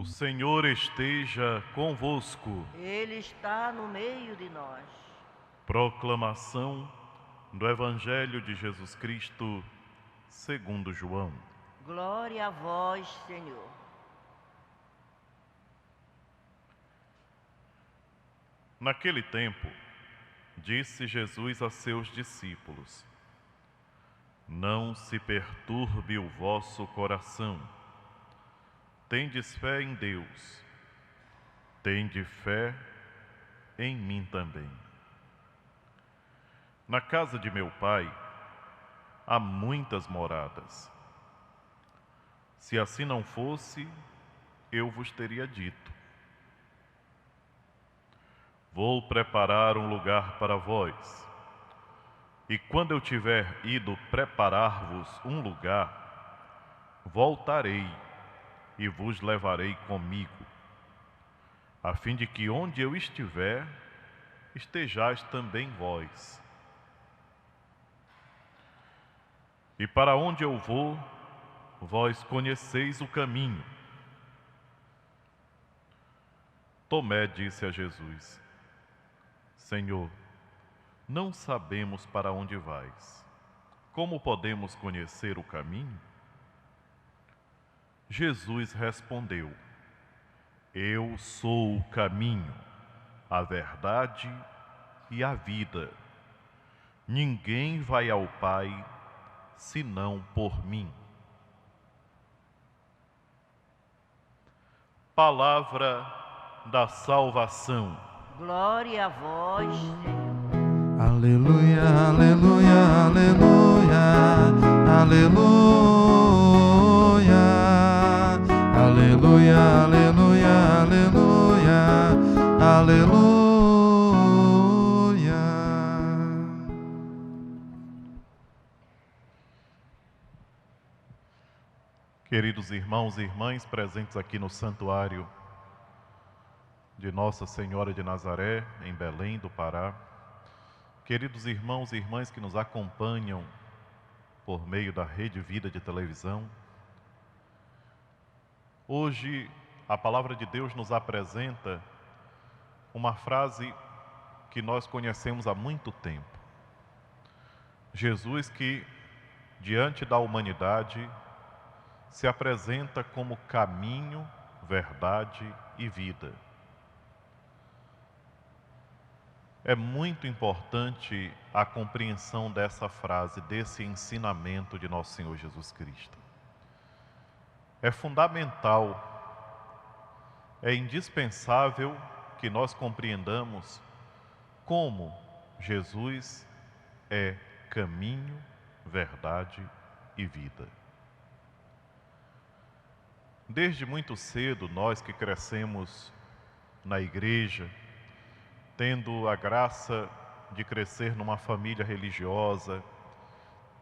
O Senhor esteja convosco. Ele está no meio de nós. Proclamação do Evangelho de Jesus Cristo, segundo João. Glória a vós, Senhor. Naquele tempo, disse Jesus a seus discípulos: Não se perturbe o vosso coração. Tendes fé em Deus. Tende fé em mim também. Na casa de meu Pai há muitas moradas. Se assim não fosse, eu vos teria dito: Vou preparar um lugar para vós. E quando eu tiver ido preparar-vos um lugar, voltarei e vos levarei comigo, a fim de que onde eu estiver, estejais também vós. E para onde eu vou, vós conheceis o caminho. Tomé disse a Jesus: Senhor, não sabemos para onde vais. Como podemos conhecer o caminho? Jesus respondeu: Eu sou o caminho, a verdade e a vida. Ninguém vai ao Pai senão por mim. Palavra da salvação. Glória a vós, Senhor. Aleluia, aleluia, aleluia, aleluia, aleluia, aleluia, aleluia, aleluia. Queridos irmãos e irmãs presentes aqui no santuário de Nossa Senhora de Nazaré, em Belém do Pará, queridos irmãos e irmãs que nos acompanham por meio da Rede Vida de televisão, hoje a Palavra de Deus nos apresenta uma frase que nós conhecemos há muito tempo. Jesus que, diante da humanidade, se apresenta como caminho, verdade e vida. É muito importante a compreensão dessa frase, desse ensinamento de nosso Senhor Jesus Cristo. É fundamental, é indispensável que nós compreendamos como Jesus é caminho, verdade e vida. Desde muito cedo, nós que crescemos na igreja, tendo a graça de crescer numa família religiosa,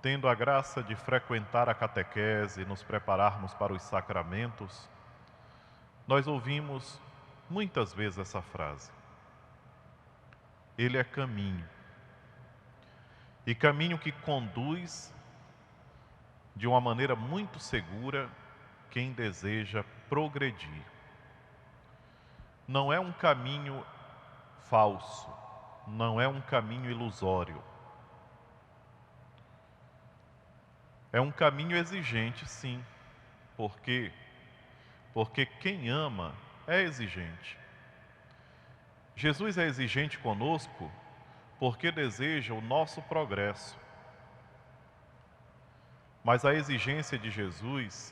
tendo a graça de frequentar a catequese e nos prepararmos para os sacramentos, nós ouvimos muitas vezes essa frase: Ele é caminho. E caminho que conduz de uma maneira muito segura quem deseja progredir. Não é um caminho falso, não é um caminho ilusório. É um caminho exigente, sim. Por quê? Porque quem ama é exigente. Jesus é exigente conosco porque deseja o nosso progresso. Mas a exigência de Jesus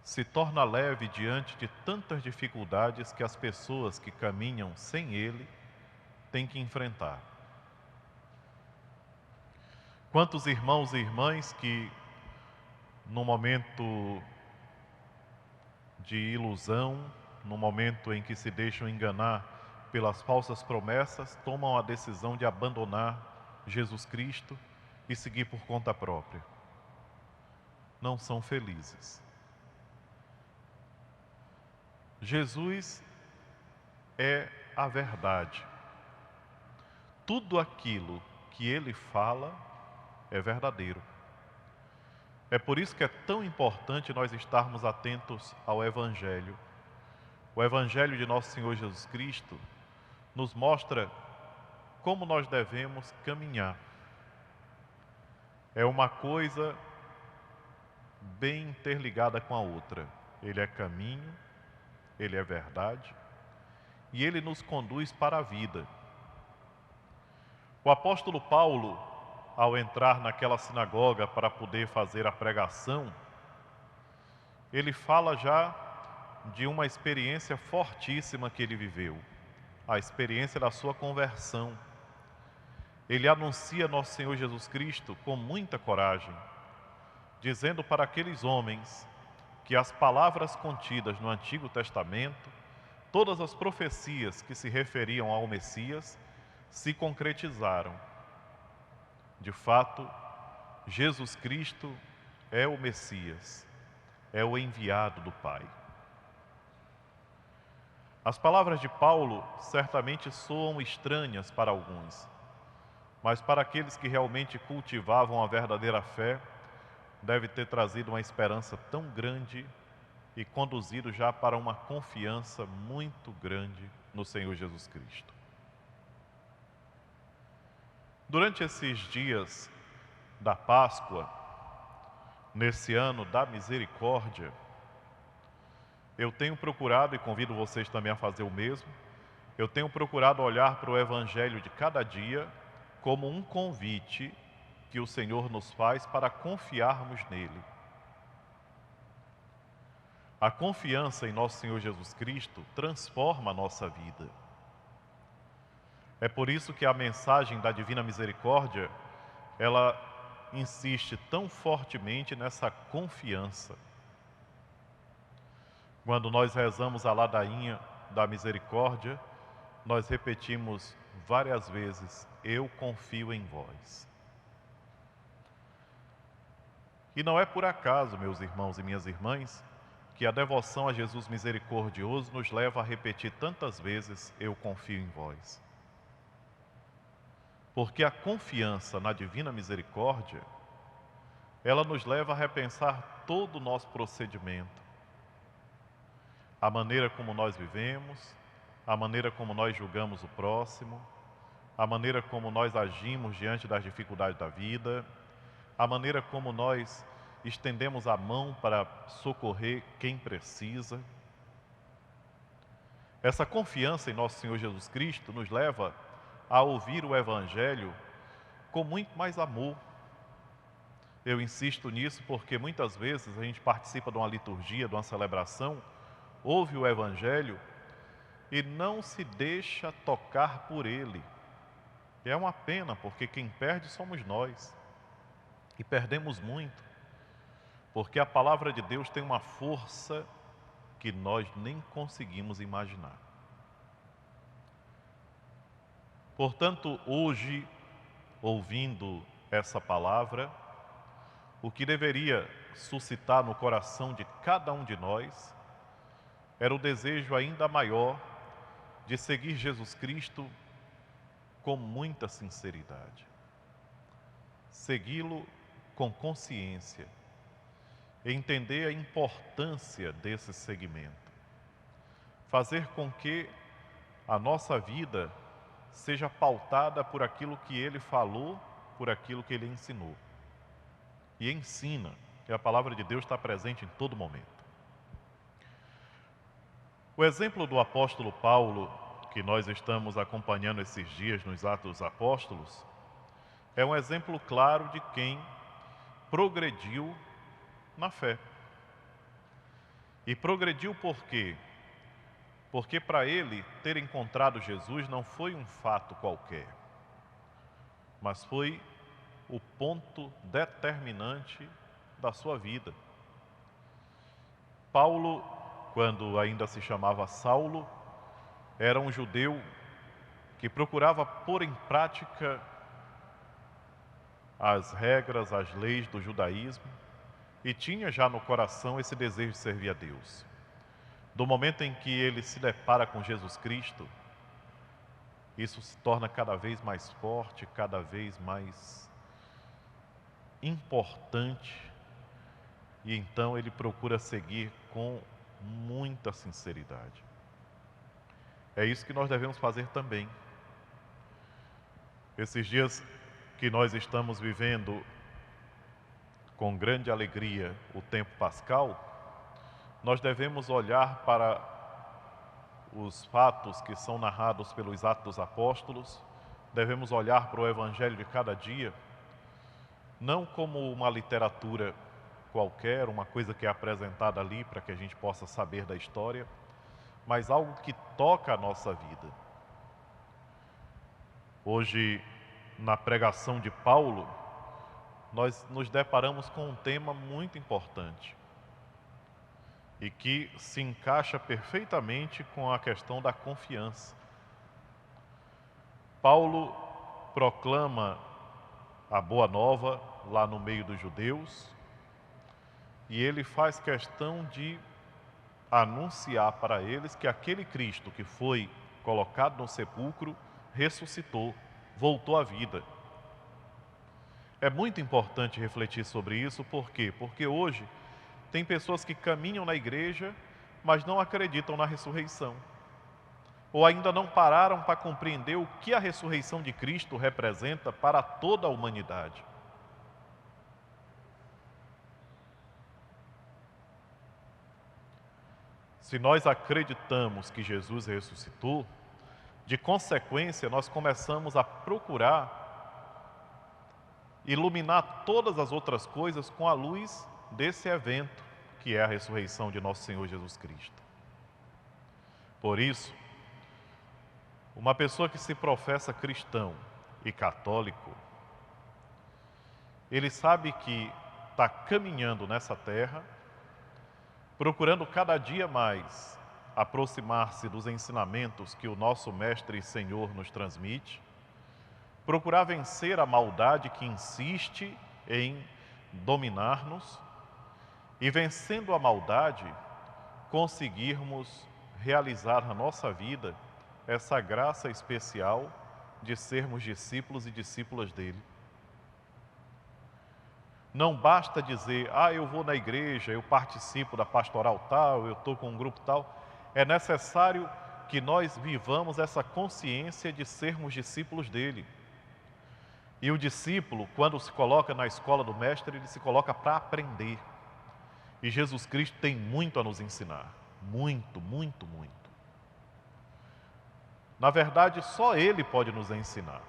se torna leve diante de tantas dificuldades que as pessoas que caminham sem Ele têm que enfrentar. Quantos irmãos e irmãs que, no momento de ilusão, no momento em que se deixam enganar pelas falsas promessas, tomam a decisão de abandonar Jesus Cristo e seguir por conta própria. Não são felizes. Jesus é a verdade. Tudo aquilo que Ele fala é verdadeiro. É por isso que é tão importante nós estarmos atentos ao Evangelho, O Evangelho de nosso Senhor Jesus Cristo nos mostra como nós devemos caminhar. É uma coisa bem interligada com a outra. Ele é caminho, ele é verdade e ele nos conduz para a vida. O apóstolo Paulo, ao entrar naquela sinagoga para poder fazer a pregação, ele fala já de uma experiência fortíssima que ele viveu, a experiência da sua conversão. Ele anuncia nosso Senhor Jesus Cristo com muita coragem, dizendo para aqueles homens que as palavras contidas no Antigo Testamento, todas as profecias que se referiam ao Messias, se concretizaram. De fato, Jesus Cristo é o Messias, é o enviado do Pai. As palavras de Paulo certamente soam estranhas para alguns, mas para aqueles que realmente cultivavam a verdadeira fé, deve ter trazido uma esperança tão grande e conduzido já para uma confiança muito grande no Senhor Jesus Cristo. Durante esses dias da Páscoa, nesse ano da misericórdia, eu tenho procurado, e convido vocês também a fazer o mesmo, eu tenho procurado olhar para o Evangelho de cada dia como um convite que o Senhor nos faz para confiarmos nele. A confiança em nosso Senhor Jesus Cristo transforma a nossa vida. É por isso que a mensagem da Divina Misericórdia, ela insiste tão fortemente nessa confiança. Quando nós rezamos a ladainha da misericórdia, nós repetimos várias vezes: eu confio em vós. E não é por acaso, meus irmãos e minhas irmãs, que a devoção a Jesus misericordioso nos leva a repetir tantas vezes: eu confio em vós. Porque a confiança na Divina Misericórdia, ela nos leva a repensar todo o nosso procedimento. A maneira como nós vivemos, a maneira como nós julgamos o próximo, a maneira como nós agimos diante das dificuldades da vida, a maneira como nós estendemos a mão para socorrer quem precisa. Essa confiança em nosso Senhor Jesus Cristo nos leva a ouvir o Evangelho com muito mais amor. Eu insisto nisso porque muitas vezes a gente participa de uma liturgia, de uma celebração, ouve o Evangelho e não se deixa tocar por ele. E é uma pena, porque quem perde somos nós. E perdemos muito, porque a palavra de Deus tem uma força que nós nem conseguimos imaginar. Portanto, hoje, ouvindo essa palavra, o que deveria suscitar no coração de cada um de nós era o desejo ainda maior de seguir Jesus Cristo com muita sinceridade. Segui-lo com consciência, entender a importância desse seguimento, fazer com que a nossa vida seja pautada por aquilo que ele falou, por aquilo que ele ensinou. E ensina, e a palavra de Deus está presente em todo momento. O exemplo do apóstolo Paulo, que nós estamos acompanhando esses dias nos Atos dos Apóstolos, é um exemplo claro de quem progrediu na fé. E progrediu por quê? Porque para ele ter encontrado Jesus não foi um fato qualquer, mas foi o ponto determinante da sua vida. Paulo, quando ainda se chamava Saulo, era um judeu que procurava pôr em prática as regras, as leis do judaísmo e tinha já no coração esse desejo de servir a Deus. Do momento em que ele se depara com Jesus Cristo, isso se torna cada vez mais forte, cada vez mais importante, e então ele procura seguir com muita sinceridade. É isso que nós devemos fazer também. Esses dias que nós estamos vivendo com grande alegria o tempo pascal, nós devemos olhar para os fatos que são narrados pelos Atos dos Apóstolos, devemos olhar para o Evangelho de cada dia, não como uma literatura qualquer, uma coisa que é apresentada ali para que a gente possa saber da história, mas algo que toca a nossa vida. Hoje, na pregação de Paulo, nós nos deparamos com um tema muito importante e que se encaixa perfeitamente com a questão da confiança. Paulo proclama a boa nova lá no meio dos judeus e ele faz questão de anunciar para eles que aquele Cristo que foi colocado no sepulcro ressuscitou, voltou à vida. É muito importante refletir sobre isso, por quê? Porque hoje tem pessoas que caminham na igreja, mas não acreditam na ressurreição. Ou ainda não pararam para compreender o que a ressurreição de Cristo representa para toda a humanidade. Se nós acreditamos que Jesus ressuscitou, de consequência, nós começamos a procurar iluminar todas as outras coisas com a luz desse evento, que é a ressurreição de nosso Senhor Jesus Cristo. Por isso, uma pessoa que se professa cristão e católico, ele sabe que está caminhando nessa terra, procurando cada dia mais aproximar-se dos ensinamentos que o nosso Mestre e Senhor nos transmite, procurar vencer a maldade que insiste em dominar-nos e, vencendo a maldade, conseguirmos realizar na nossa vida essa graça especial de sermos discípulos e discípulas dele. Não basta dizer, eu vou na igreja, eu participo da pastoral tal, eu estou com um grupo tal. É necessário que nós vivamos essa consciência de sermos discípulos dele. E o discípulo, quando se coloca na escola do Mestre, ele se coloca para aprender. E Jesus Cristo tem muito a nos ensinar. Muito, muito, muito. Na verdade, só Ele pode nos ensinar.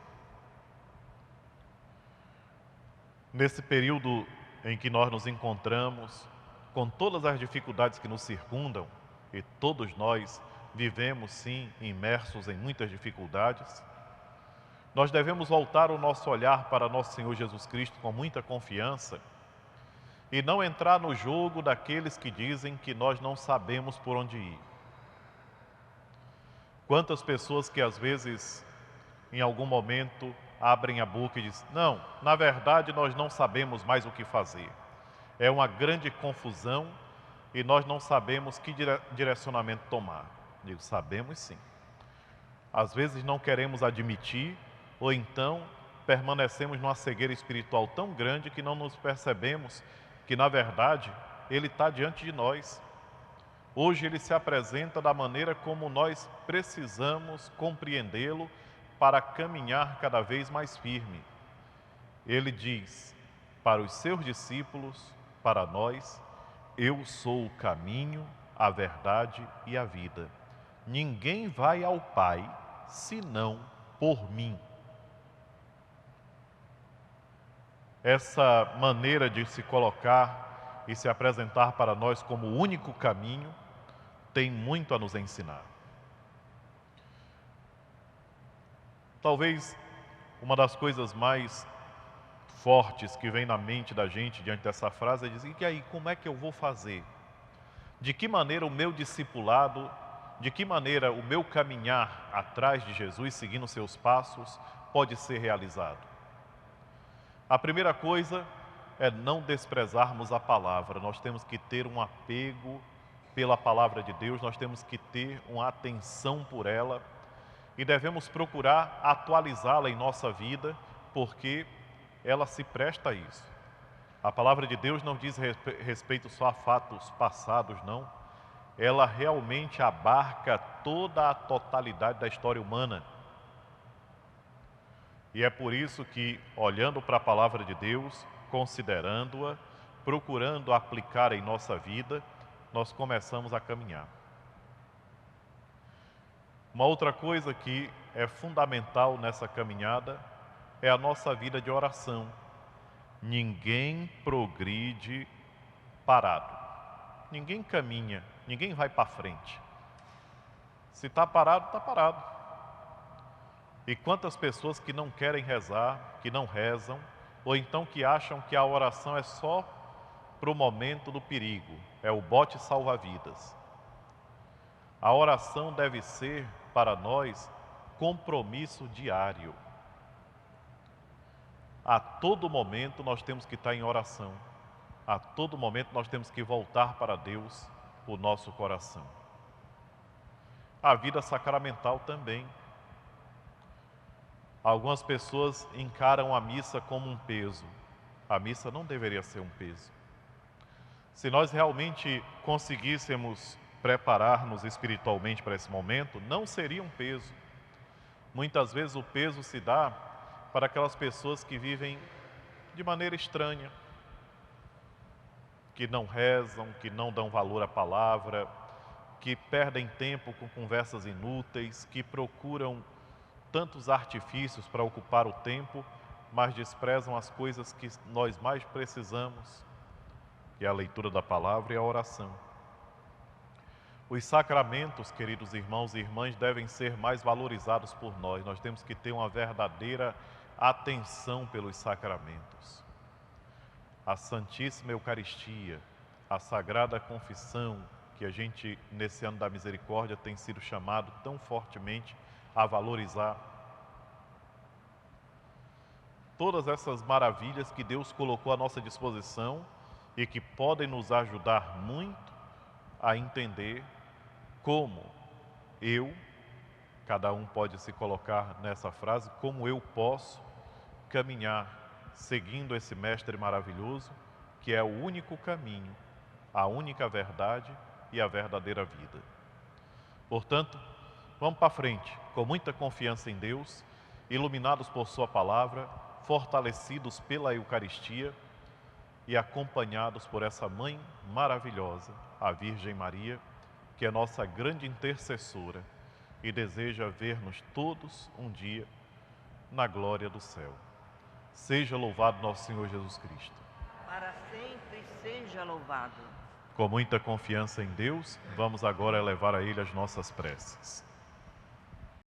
Nesse período em que nós nos encontramos, com todas as dificuldades que nos circundam, e todos nós vivemos sim imersos em muitas dificuldades, nós devemos voltar o nosso olhar para nosso Senhor Jesus Cristo com muita confiança e não entrar no jogo daqueles que dizem que nós não sabemos por onde ir. Quantas pessoas que às vezes, em algum momento, abrem a boca e dizem, não, na verdade nós não sabemos mais o que fazer. É uma grande confusão e nós não sabemos que direcionamento tomar. Digo, sabemos sim. Às vezes não queremos admitir, ou então permanecemos numa cegueira espiritual tão grande que não nos percebemos que, na verdade, Ele está diante de nós. Hoje Ele se apresenta da maneira como nós precisamos compreendê-lo para caminhar cada vez mais firme. Ele diz para os seus discípulos, para nós, eu sou o caminho, a verdade e a vida. Ninguém vai ao Pai senão por mim. Essa maneira de se colocar e se apresentar para nós como o único caminho tem muito a nos ensinar. Talvez uma das coisas mais fortes que vem na mente da gente diante dessa frase é dizer, e aí, como é que eu vou fazer? De que maneira o meu discipulado, de que maneira o meu caminhar atrás de Jesus, seguindo seus passos, pode ser realizado? A primeira coisa é não desprezarmos a palavra. Nós temos que ter um apego pela palavra de Deus, nós temos que ter uma atenção por ela e devemos procurar atualizá-la em nossa vida, porque ela se presta a isso. A palavra de Deus não diz respeito só a fatos passados, não. ela realmente abarca toda a totalidade da história humana. E é por isso que, olhando para a palavra de Deus, considerando-a, procurando aplicar em nossa vida, nós começamos a caminhar. Uma outra coisa que é fundamental nessa caminhada é a nossa vida de oração. Ninguém progride parado. Ninguém caminha, ninguém vai para frente. Se está parado, está parado. E quantas pessoas que não querem rezar, que não rezam, ou então que acham que a oração é só para o momento do perigo, é o bote salva-vidas. A oração deve ser, para nós, compromisso diário. A todo momento nós temos que estar em oração. A todo momento nós temos que voltar para Deus, o nosso coração. A vida sacramental também. Algumas pessoas encaram a missa como um peso. A missa não deveria ser um peso. Se nós realmente conseguíssemos preparar-nos espiritualmente para esse momento, não seria um peso. Muitas vezes o peso se dá para aquelas pessoas que vivem de maneira estranha, que não rezam, que não dão valor à palavra, que perdem tempo com conversas inúteis, que procuram tantos artifícios para ocupar o tempo, mas desprezam as coisas que nós mais precisamos, que é a leitura da palavra e a oração. Os sacramentos, queridos irmãos e irmãs, devem ser mais valorizados por nós. Nós temos que ter uma verdadeira atenção pelos sacramentos. A Santíssima Eucaristia, a Sagrada Confissão, que a gente, nesse ano da misericórdia, tem sido chamado tão fortemente a valorizar. Todas essas maravilhas que Deus colocou à nossa disposição e que podem nos ajudar muito a entender como cada um pode se colocar nessa frase, como eu posso caminhar seguindo esse mestre maravilhoso, que é o único caminho, a única verdade e a verdadeira vida. Portanto, vamos para frente, com muita confiança em Deus, iluminados por sua palavra, fortalecidos pela Eucaristia e acompanhados por essa Mãe maravilhosa, a Virgem Maria, que é nossa grande intercessora e deseja ver-nos todos um dia na glória do céu. Seja louvado nosso Senhor Jesus Cristo. Para sempre seja louvado. Com muita confiança em Deus, vamos agora elevar a Ele as nossas preces.